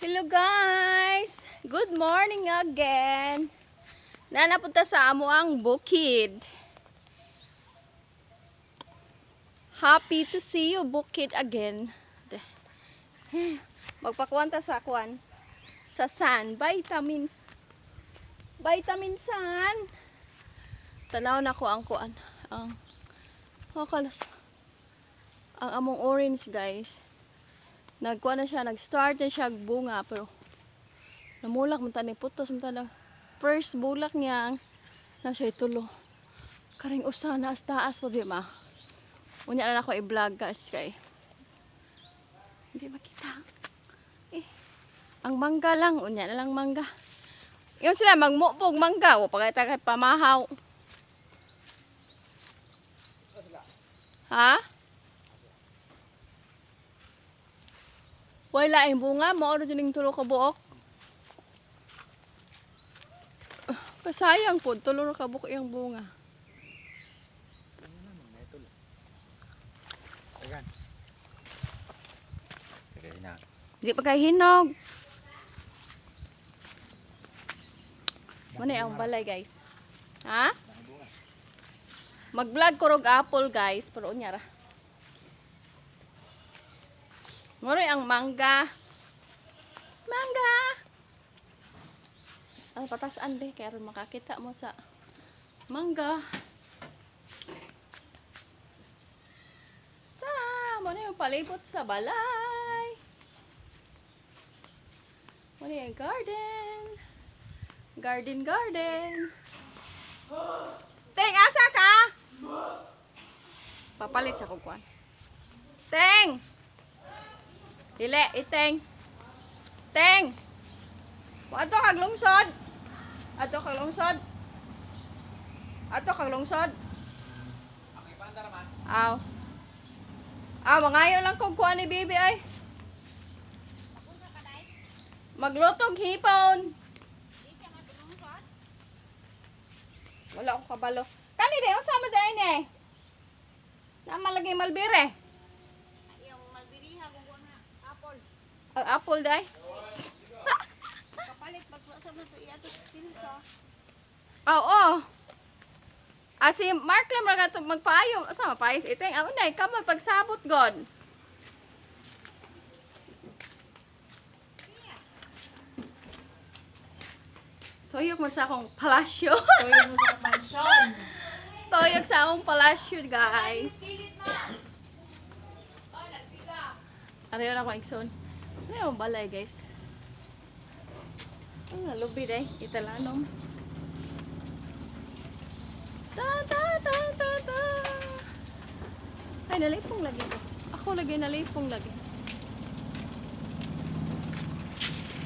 Hello guys! Good morning again! Nanapunta sa amo ang bukid. Happy to see you bukid again. Magpakuwanta sa kuwan. Sa sun. Vitamins. Vitamin sun. Tanaw na ko ang kuwan. Ang among orange guys. Nagkuha na siya, nag-start na siya bunga pero namulak man tani putos man tani. First bulak niya na siya itulo. Karing usa na taas pa bi ma. Unya na ako i-vlog guys kay hindi makita. Ang mangga lang, unya na lang mangga. Yung sila magmupog mangga o pagkita kay pamahaw. Ha? Wala yung bunga, maoro din yung tulo ka buok. Kasayang po, tulo ka buok yung bunga. Hindi pa kayo hinog. Muna yung balay guys. Ha? Mag-vlog ko rog apple guys, pero unyara. Muna yung mangga. Mangga! Ay, patasaan be, kaya rin makakita mo sa mangga. Muna yung palibot sa balay. Muna yung garden. Garden. Teng, asa ka? Papalit sa kukuan. Teng! Dili, iteng. Teng! Ato kag lungsod. Aw. Mangayo lang kog kuan ni baby ay. Maglutog hipon. Wala akong kabalo. Kani de unsa man dai ni? Na malagay malbire. Yung malbiri ha kung na apple. Apple dai. Kapalit magsa man to iya to tinsa. Oo. Asi Mark lang raga to magpaayo. Asa mapayos iteng? Unay ka magpagsabot god. Toyok man sa akong palasyo. Toyok mo sa mansion. Toyok sa akong palasyo, guys. Arayon ako ikson. Ano yung balay, guys? Ang nalubi day. Italanom. Ta. Ay, nalipong lagi ko. Ako lagi nalipong lagi.